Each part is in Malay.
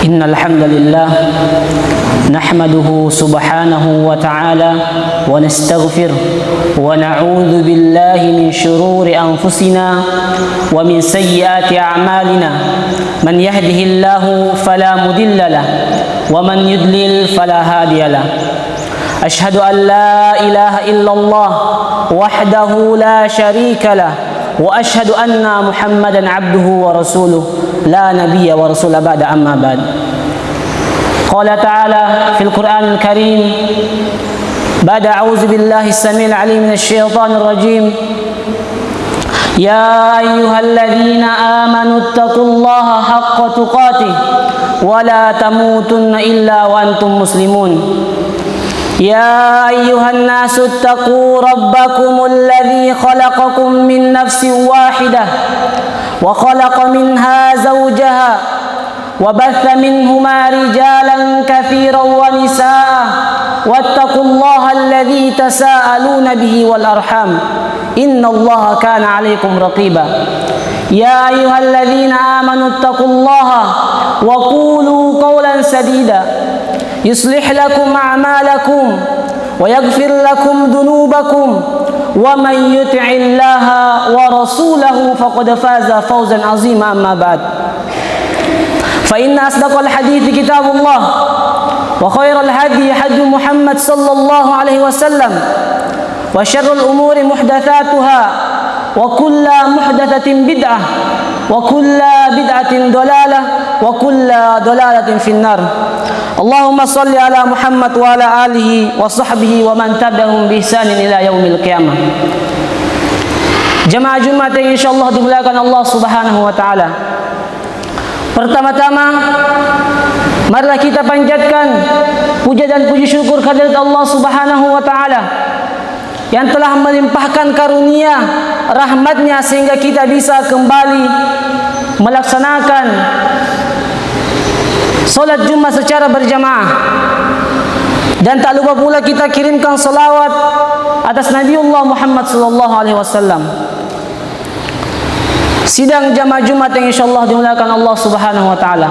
إن الحمد لله نحمده سبحانه وتعالى ونستغفره ونعوذ بالله من شرور أنفسنا ومن سيئات أعمالنا من يهده الله فلا مضل له ومن يضلل فلا هادي له أشهد أن لا إله إلا الله وحده لا شريك له وأشهد أن محمدا عبده ورسوله لا نبي ورسول بعد أما بعد قال تعالى في القرآن الكريم بعد أعوذ بالله السميع العليم من الشيطان الرجيم يا أيها الذين آمنوا اتقوا الله حق تقاته ولا تموتن إلا وأنتم مسلمون يا أيها الناس اتقوا ربكم الذي خلقكم من نفس واحدة وخلق منها زوجها وبث منهما رجالا كثيرا ونساء واتقوا الله الذي تساءلون به والأرحام إن الله كان عليكم رقيبا يا أيها الذين آمنوا اتقوا الله وقولوا قولا سديدا يصلح لكم أعمالكم ويغفر لكم ذنوبكم ومن يطع الله ورسوله فقد فاز فوزا عظيما أما بعد فإن أصدق الحديث كتاب الله وخير الهدي هدي محمد صلى الله عليه وسلم وشر الأمور محدثاتها وكل محدثة بدعة وكل بدعة ضلالة وكل ضلالة في النار اللهم صل على محمد وعلى آله وصحبه ومن تبعهم بإحسان إلى يوم القيامة. Jemaah Jumat yang insyaallah dimuliakan Allah Subhanahu wa taala. Pertama-tama marilah kita panjatkan puja dan puji syukur kehadirat Allah Subhanahu wa taala yang telah melimpahkan karunia rahmatnya sehingga kita bisa kembali melaksanakan solat Jumat secara berjamaah. Dan tak lupa pula kita kirimkan salawat atas Nabiullah Muhammad sallallahu alaihi wasallam. Sidang jamaah Jumat yang insyaallah dimuliakan Allah Subhanahu wa taala.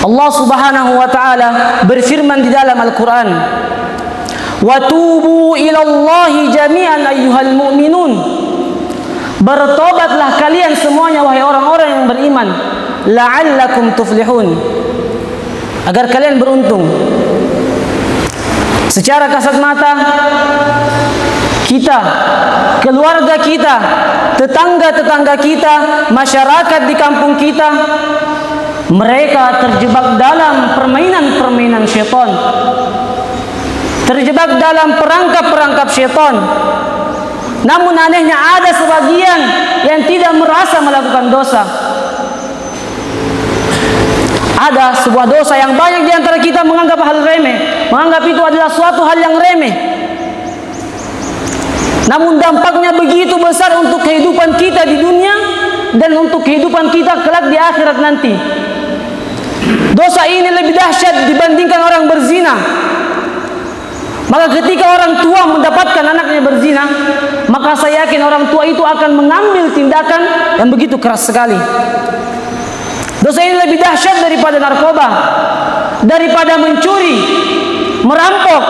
Allah Subhanahu wa taala berfirman di dalam Al-Qur'an, "Wa tubu ila Allahi jami'an ayyuhal mu'minun." Bertobatlah kalian semuanya wahai orang-orang yang beriman, la'allakum tuflihun, agar kalian beruntung. Secara kasat mata kita, keluarga kita, tetangga-tetangga kita, masyarakat di kampung kita, mereka terjebak dalam permainan-permainan syaitan, terjebak dalam perangkap-perangkap syaitan. Namun anehnya ada sebagian yang tidak merasa melakukan dosa. Ada sebuah dosa yang banyak di antara kita menganggap hal remeh, menganggap itu adalah suatu hal yang remeh. Namun dampaknya begitu besar untuk kehidupan kita di dunia dan untuk kehidupan kita kelak di akhirat nanti. Dosa ini lebih dahsyat dibandingkan orang berzina. Maka ketika orang tua mendapatkan anaknya berzina, maka saya yakin orang tua itu akan mengambil tindakan yang begitu keras sekali. Dosa ini lebih dahsyat daripada narkoba, daripada mencuri, merampok,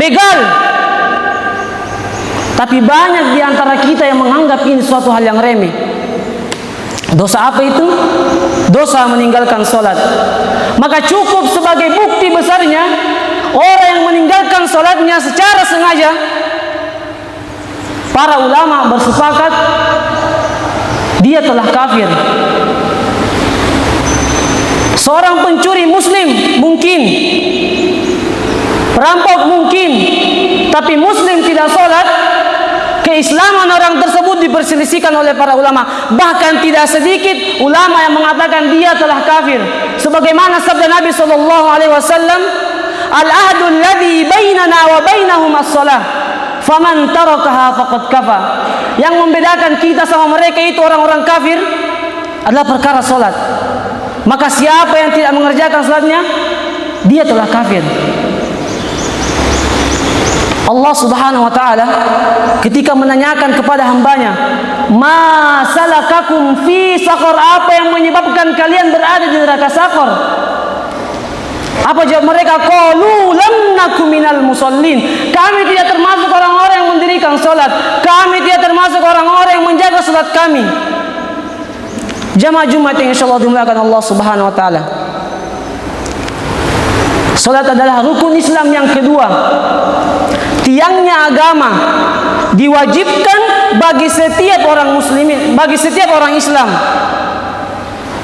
begal. Tapi banyak di antara kita yang menganggap ini suatu hal yang remeh. Dosa apa itu? Dosa meninggalkan sholat. Maka cukup sebagai bukti besarnya orang yang meninggalkan sholatnya secara sengaja. Para ulama bersepakat dia telah kafir. Seorang pencuri muslim mungkin, perampok mungkin, tapi muslim tidak sholat, keislaman orang tersebut diperselisihkan oleh para ulama. Bahkan tidak sedikit ulama yang mengatakan dia telah kafir. Sebagaimana sabda Nabi SAW, "Al-ahdu alladhi bainana wa bainahum as-salah, faman tarakaha faqad kafa." Yang membedakan kita sama mereka itu orang-orang kafir adalah perkara salat. Maka siapa yang tidak mengerjakan salatnya, dia telah kafir. Allah Subhanahu wa taala ketika menanyakan kepada hambanya, "Ma salakakum fi saqar?" Apa yang menyebabkan kalian berada di neraka Saqar? Apa jawab mereka? Qalu lam nakum minal musallin. Kami tidak termasuk orang-orang yang mendirikan salat. Kami tidak termasuk orang-orang yang menjaga salat kami. Jamaah Jumat yang insyaallah dimuliakan Allah Subhanahu wa taala. Salat adalah rukun Islam yang kedua. Tiangnya agama diwajibkan bagi setiap orang muslimin, bagi setiap orang Islam.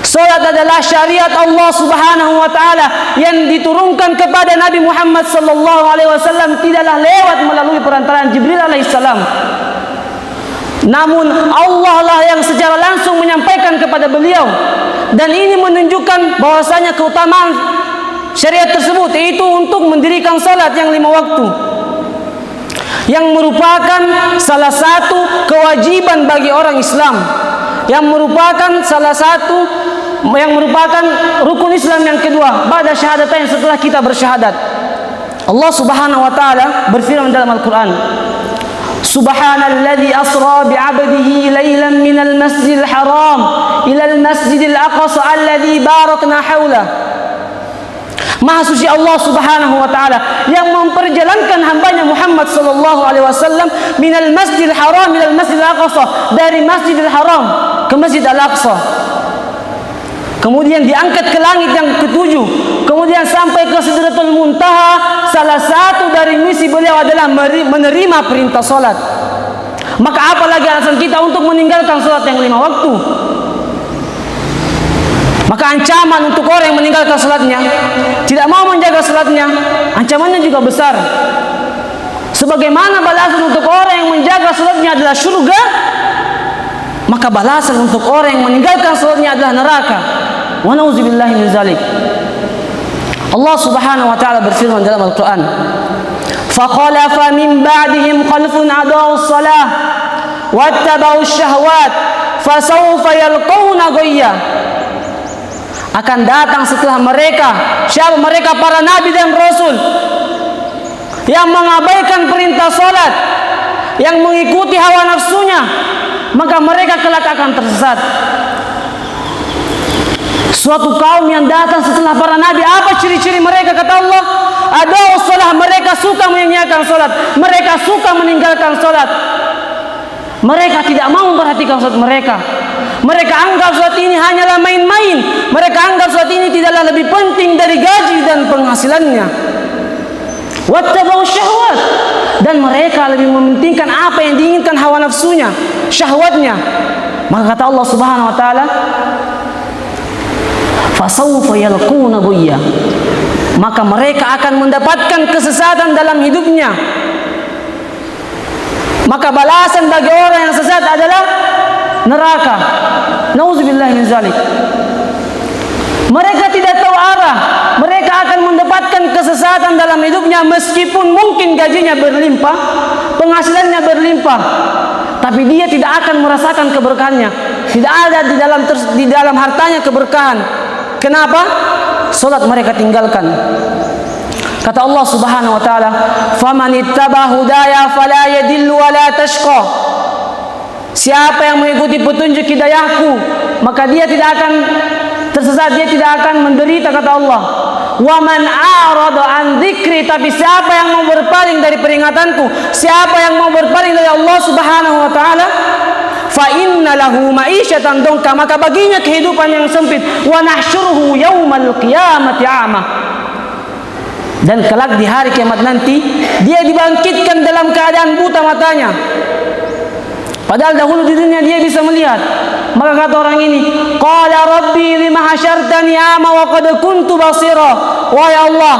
Salat adalah syariat Allah Subhanahu wa taala yang diturunkan kepada Nabi Muhammad sallallahu alaihi wasallam, tidaklah lewat melalui perantaraan Jibril alaihissalam. Namun Allah lah yang secara langsung menyampaikan kepada beliau, dan ini menunjukkan bahwasanya keutamaan syariat tersebut yaitu untuk mendirikan salat yang 5 waktu, yang merupakan salah satu kewajiban bagi orang Islam, yang merupakan rukun Islam yang kedua pada syahadatain setelah kita bersyahadat. Allah Subhanahu wa taala berfirman dalam Al-Qur'an, Subhanalladzi asra bi'abdihi lailan minal masjidil haram ilal masjidil aqsa alladzi barakna haulah. Maha suci Allah Subhanahu wa taala yang memperjalankan hambanya Muhammad sallallahu alaihi wasallam minal masjidil haram ilal masjidil aqsa, dari Masjidil Haram ke Masjid Al-Aqsa. Kemudian diangkat ke langit yang ketujuh, kemudian sampai ke Sidratul Muntaha. Salah satu dari misi beliau adalah menerima perintah salat. Maka apalagi alasan kita untuk meninggalkan salat yang 5 waktu? Maka ancaman untuk orang yang meninggalkan salatnya, tidak mau menjaga salatnya, ancamannya juga besar. Sebagaimana balasan untuk orang yang menjaga salatnya adalah surga, maka balasan untuk orang yang meninggalkan salatnya adalah neraka. Wa nauzubillahi min zalik. Allah Subhanahu wa taala berfirman dalam Al-Qur'an, "Fa khalafa min ba'dihim khalfun adaa'us shalah wattaba'us syahwat fasawfa yalqawna ghayya." Akan datang setelah mereka, siapa mereka? Para nabi dan rasul yang mengabaikan perintah salat, yang mengikuti hawa nafsunya, maka mereka kelak akan tersesat. Suatu kaum yang datang setelah para nabi, apa ciri-ciri mereka? Kata Allah, adaa'us shalah, mereka suka menyanyiakan salat, mereka suka meninggalkan salat. Mereka tidak mau memperhatikan salat mereka. Mereka anggap salat ini hanyalah main-main. Mereka anggap salat ini tidaklah lebih penting dari gaji dan penghasilannya. Wattaba'us syahwat, dan mereka lebih mementingkan apa yang diinginkan hawa nafsunya, syahwatnya. Maka kata Allah Subhanahu wa taala, fasawfa yalquna ghayya, maka mereka akan mendapatkan kesesatan dalam hidupnya. Maka balasan bagi orang yang sesat adalah neraka. Nauzubillahi min zalik. Mereka tidak tahu arah, mereka akan mendapatkan kesesatan dalam hidupnya meskipun mungkin gajinya berlimpah, penghasilannya berlimpah, tapi dia tidak akan merasakan keberkahannya. Tidak ada di dalam hartanya keberkahan. Kenapa? Salat mereka tinggalkan. Kata Allah Subhanahu wa taala, "Faman ittaba hudaya fala yadillu wa la tashqa." Siapa yang mengikuti petunjuk hidayahku, maka dia tidak akan tersesat, dia tidak akan menderita, kata Allah. Wa man a'rada an dzikri, tapi siapa yang mau berpaling dari peringatanku, siapa yang mau berpaling dari Allah Subhanahu wa taala, fa inna lahu ma'isyatan dongka, maka baginya kehidupan yang sempit. Wa nahsyuruhu yaumal qiyamati a'ma, dan kelak di hari kiamat nanti dia dibangkitkan dalam keadaan buta matanya. Padahal dahulu di dunia dia bisa melihat. Maka kata orang ini, qala rabbi lima hasyartani a'ma wa qad kuntu basira. Wahai Allah,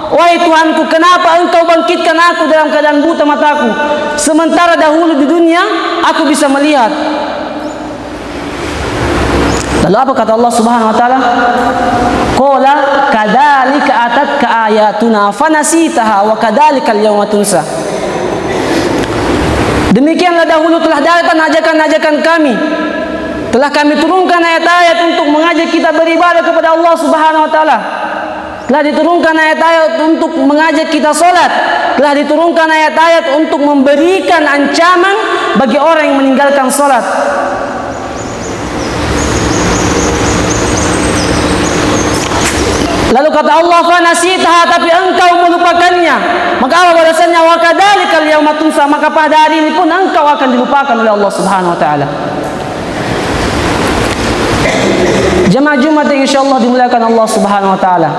wahai Tuhanku, kenapa engkau bangkitkan aku dalam keadaan buta mataku, sementara dahulu di dunia aku bisa melihat. Lalu apa kata Allah Subhanahu wa taala? Qala kadzalika atatka ayatuna fanasitaha wa kadzalikal yawma tunsa. Demikianlah dahulu telah datang ajakan-ajakan kami, telah kami turunkan ayat-ayat untuk mengajak kita beribadah kepada Allah Subhanahu wa taala. telah diturunkan ayat-ayat untuk mengajak kita salat, telah diturunkan ayat-ayat untuk memberikan ancaman bagi orang yang meninggalkan salat. Lalu kata Allah, fanasitaha, tapi engkau melupakannya. Maka Allah balasannya, wa kadzalikal yauma tunsa, maka pada hari ini pun engkau akan dilupakan oleh Allah Subhanahu wa taala. Jemaah Jumat yang insyaallah dimuliakan Allah Subhanahu wa taala.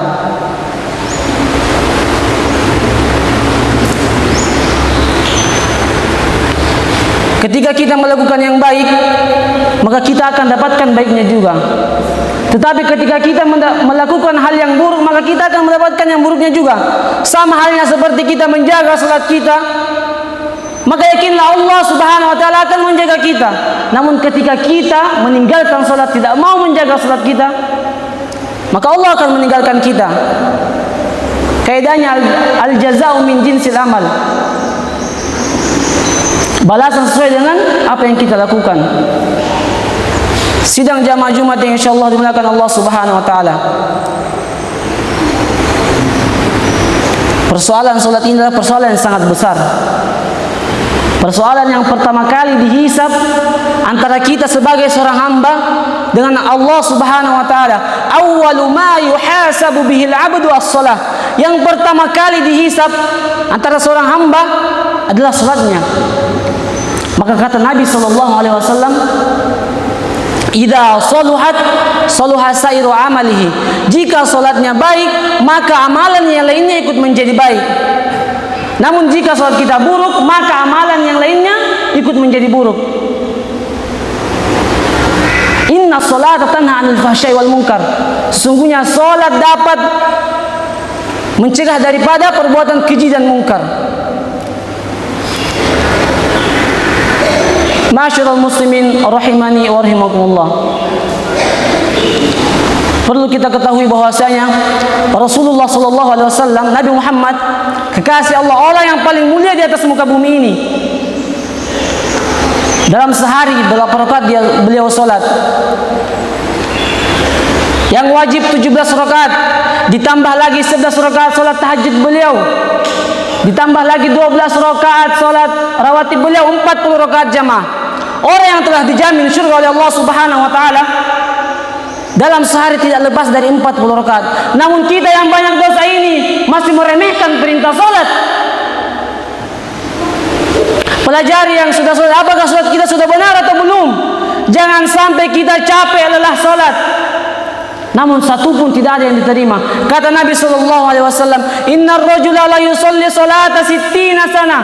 Ketika kita melakukan yang baik, maka kita akan dapatkan baiknya juga. Tetapi ketika kita melakukan hal yang buruk, maka kita akan mendapatkan yang buruknya juga. Sama halnya seperti kita menjaga salat kita, maka yakinlah Allah Subhanahu wa taala akan menjaga kita. Namun ketika kita meninggalkan salat, tidak mau menjaga salat kita, maka Allah akan meninggalkan kita. Kaidahnya al-jazaa'u min jinsil amal. Balasan sesuai dengan apa yang kita lakukan. Sidang jamaah Jumat yang insyaallah dimuliakan Allah Subhanahu wa taala. Persoalan salat ini adalah persoalan yang sangat besar. Persoalan yang pertama kali dihisab antara kita sebagai seorang hamba dengan Allah Subhanahu wa taala. Awwalu ma yuhasabu bihil 'abdu as-shalah. Yang pertama kali dihisab antara seorang hamba adalah salatnya. Maka kata Nabi sallallahu alaihi wasallam, idza saluhat saluha sairu amalihi. Jika salatnya baik, maka amalan yang lainnya ikut menjadi baik. Namun jika salat kita buruk, maka amalan yang lainnya ikut menjadi buruk. Inna salata tanha 'anil fahsya'i wal munkar. Sesungguhnya salat dapat mencegah daripada perbuatan keji dan mungkar. Ma'asyiral muslimin rahimani wa rahimakumullah. Perlu kita ketahui bahwasanya Rasulullah sallallahu alaihi wasallam, Nabi Muhammad, kekasih Allah, orang yang paling mulia di atas muka bumi ini. Dalam sehari berapa rakaat beliau salat? Yang wajib 17 rakaat, ditambah lagi 11 rakaat salat tahajud beliau, ditambah lagi 12 rakaat salat rawatib beliau, 40 rakaat jamaah. Orang yang telah dijamin surga oleh Allah Subhanahu wa taala dalam sehari tidak lepas dari 40 rakaat. Namun kita yang banyak dosa ini masih meremehkan perintah salat. Pelajari yang sudah salat, apakah salat kita sudah benar atau belum? Jangan sampai kita capek lelah salat, namun satu pun tidak ada yang diterima. Kata Nabi sallallahu alaihi wasallam, "Innar rajula la yusalli salata 60 sana."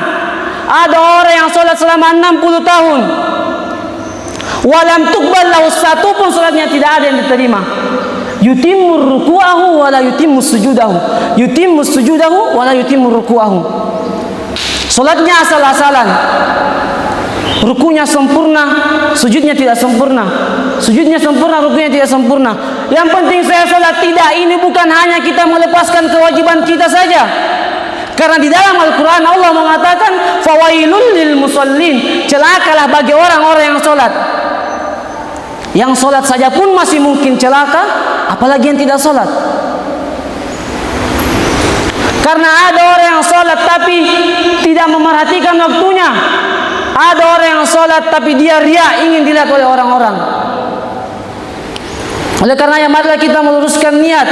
Ada orang yang salat selama 60 tahun. Walam tuqbal lahu, satu pun salatnya tidak ada yang diterima. Yutimmu ruku'ahu wa la yutimmu sujudahu. Yutimmu sujudahu wa la yutimmu ruku'ahu. Salatnya asal-asalan. Rukunya sempurna, sujudnya tidak sempurna. Sujudnya sempurna, rukunya tidak sempurna. Yang penting saya salat. Tidak, ini bukan hanya kita melepaskan kewajiban kita saja. Karena di dalam Al-Quran Allah mengatakan, fawailul lil musallin, celakalah bagi orang-orang yang salat. Yang salat saja pun masih mungkin celaka, apalagi yang tidak salat. Karena ada orang yang salat tapi tidak memerhatikan waktunya. Ada orang yang salat tapi dia riya, ingin dilihat oleh orang-orang. Oleh karenanya marilah kita meluruskan niat,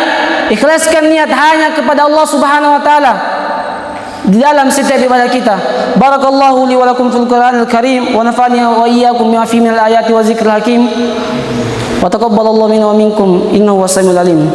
ikhlaskan niat hanya kepada Allah Subhanahu wa taala di dalam setiap ibadah kita. Barakallahu li wa lakum fil Qur'anil Karim wa nafa'ani wa iyyakum bima fihi minal ayati wa dzikril hakim. Wa taqabbalallahu minna wa minkum innahu was-sami'ul alim.